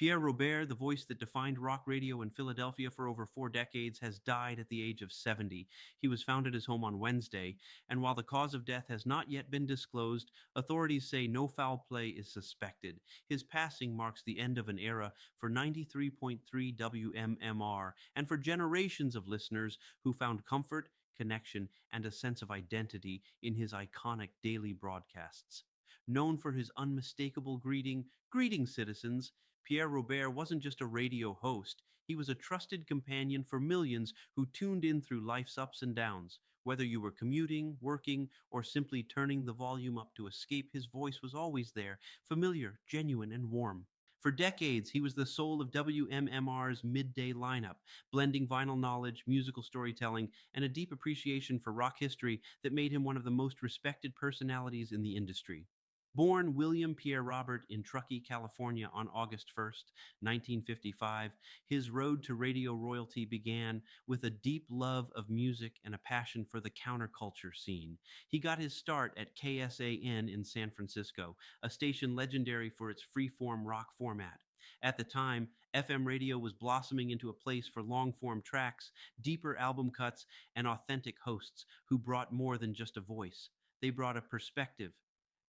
Pierre Robert, the voice that defined rock radio in Philadelphia for over 4 decades, has died at the age of 70. He was found at his home on Wednesday, and while the cause of death has not yet been disclosed, authorities say no foul play is suspected. His passing marks the end of an era for 93.3 WMMR and for generations of listeners who found comfort, connection, and a sense of identity in his iconic daily broadcasts. Known for his unmistakable greeting citizens, Pierre Robert wasn't just a radio host, he was a trusted companion for millions who tuned in through life's ups and downs. Whether you were commuting, working, or simply turning the volume up to escape, his voice was always there, familiar, genuine, and warm. For decades, he was the soul of WMMR's midday lineup, blending vinyl knowledge, musical storytelling, and a deep appreciation for rock history that made him one of the most respected personalities in the industry. Born William Pierre Robert in Truckee, California on August 1st, 1955, his road to radio royalty began with a deep love of music and a passion for the counterculture scene. He got his start at KSAN in San Francisco, a station legendary for its free-form rock format. At the time, FM radio was blossoming into a place for long form tracks, deeper album cuts, and authentic hosts who brought more than just a voice. They brought a perspective.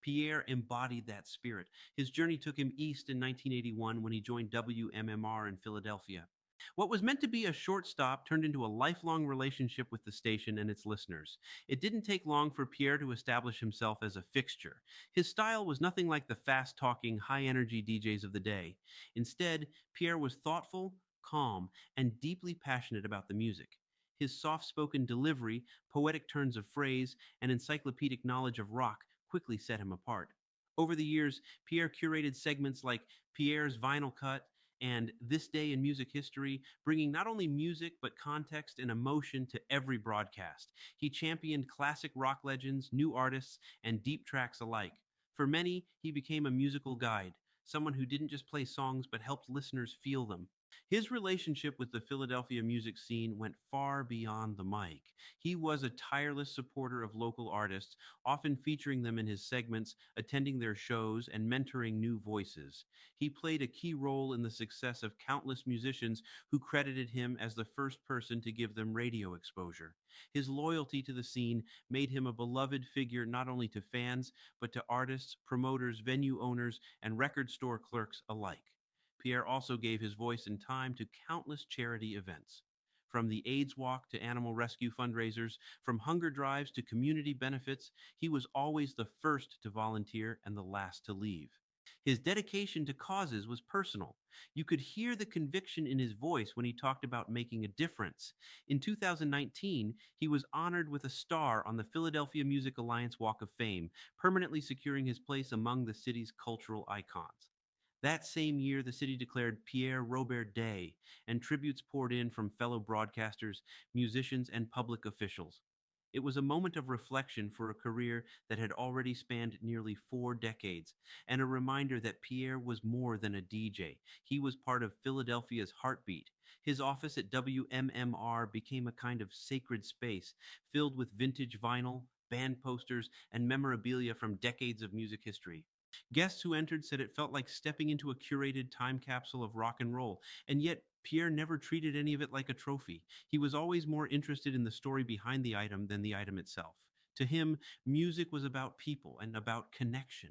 Pierre embodied that spirit. His journey took him east in 1981 when he joined WMMR in Philadelphia. What was meant to be a short stop turned into a lifelong relationship with the station and its listeners. It didn't take long for Pierre to establish himself as a fixture. His style was nothing like the fast talking, high energy DJs of the day. Instead, Pierre was thoughtful, calm, and deeply passionate about the music. His soft spoken delivery, poetic turns of phrase, and encyclopedic knowledge of rock quickly set him apart. Over the years, Pierre curated segments like Pierre's Vinyl Cut and This Day in Music History, bringing not only music but context and emotion to every broadcast. He championed classic rock legends, new artists, and deep tracks alike. For many, he became a musical guide, someone who didn't just play songs but helped listeners feel them. His relationship with the Philadelphia music scene went far beyond the mic. He was a tireless supporter of local artists, often featuring them in his segments, attending their shows, and mentoring new voices. He played a key role in the success of countless musicians who credited him as the first person to give them radio exposure. His loyalty to the scene made him a beloved figure not only to fans, but to artists, promoters, venue owners, and record store clerks alike. Pierre also gave his voice and time to countless charity events. From the AIDS Walk to animal rescue fundraisers, from hunger drives to community benefits, he was always the first to volunteer and the last to leave. His dedication to causes was personal. You could hear the conviction in his voice when he talked about making a difference. In 2019, he was honored with a star on the Philadelphia Music Alliance Walk of Fame, permanently securing his place among the city's cultural icons. That same year, the city declared Pierre Robert Day, and tributes poured in from fellow broadcasters, musicians, and public officials. It was a moment of reflection for a career that had already spanned nearly 4 decades, and a reminder that Pierre was more than a DJ. He was part of Philadelphia's heartbeat. His office at WMMR became a kind of sacred space, filled with vintage vinyl, band posters, and memorabilia from decades of music history. Guests who entered said it felt like stepping into a curated time capsule of rock and roll, and yet Pierre never treated any of it like a trophy. He was always more interested in the story behind the item than the item itself. To him, music was about people and about connection.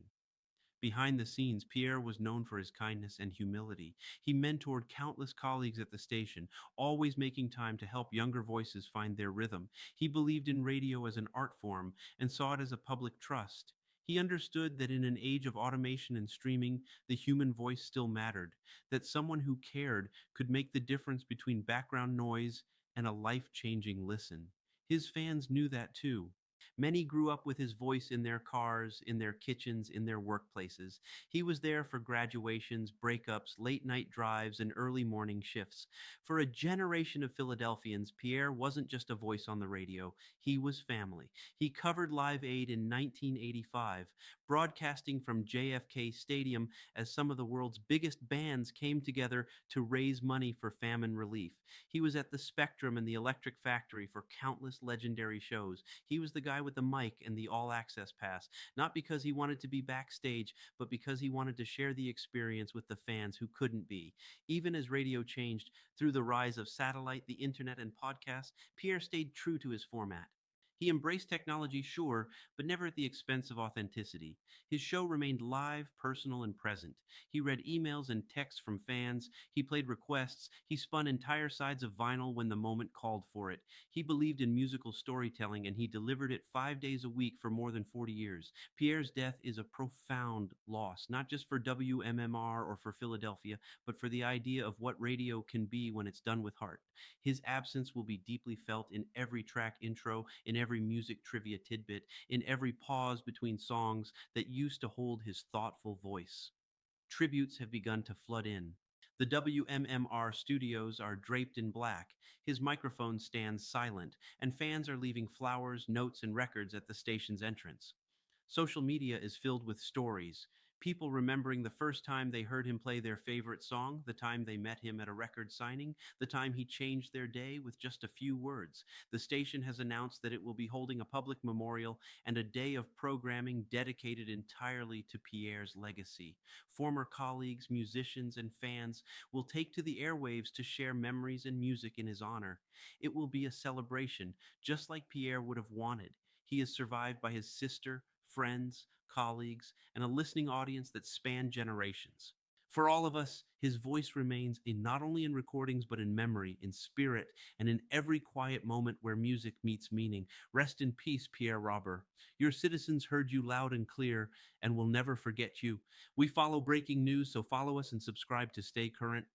Behind the scenes, Pierre was known for his kindness and humility. He mentored countless colleagues at the station, always making time to help younger voices find their rhythm. He believed in radio as an art form and saw it as a public trust. He understood that in an age of automation and streaming, the human voice still mattered, that someone who cared could make the difference between background noise and a life-changing listen. His fans knew that too. Many grew up with his voice in their cars, in their kitchens, in their workplaces. He was there for graduations, breakups, late night drives, and early morning shifts. For a generation of Philadelphians, Pierre wasn't just a voice on the radio, he was family. He covered Live Aid in 1985, broadcasting from JFK Stadium as some of the world's biggest bands came together to raise money for famine relief. He was at the Spectrum and the Electric Factory for countless legendary shows. He was the guy with with the mic and the all access pass, not because he wanted to be backstage, but because he wanted to share the experience with the fans who couldn't be. Even as radio changed through the rise of satellite, the internet, and podcasts, Pierre stayed true to his format. He embraced technology, sure, but never at the expense of authenticity. His show remained live, personal, and present. He read emails and texts from fans. He played requests. He spun entire sides of vinyl when the moment called for it. He believed in musical storytelling, and he delivered it 5 days a week for more than 40 years. Pierre's death is a profound loss, not just for WMMR or for Philadelphia, but for the idea of what radio can be when it's done with heart. His absence will be deeply felt in every track intro, in every music trivia tidbit, in every pause between songs that used to hold his thoughtful voice. Tributes have begun to flood in. The WMMR studios are draped in black. His microphone stands silent, and fans are leaving flowers, notes, and records at the station's entrance. Social media is filled with stories. People remembering the first time they heard him play their favorite song, the time they met him at a record signing, the time he changed their day with just a few words. The station has announced that it will be holding a public memorial and a day of programming dedicated entirely to Pierre's legacy. Former colleagues, musicians, and fans will take to the airwaves to share memories and music in his honor. It will be a celebration, just like Pierre would have wanted. He is survived by his sister, friends, colleagues, and a listening audience that span generations. For all of us, his voice remains not only in recordings, but in memory, in spirit, and in every quiet moment where music meets meaning. Rest in peace, Pierre Robert. Your citizens heard you loud and clear and will never forget you. We follow breaking news, so follow us and subscribe to stay current.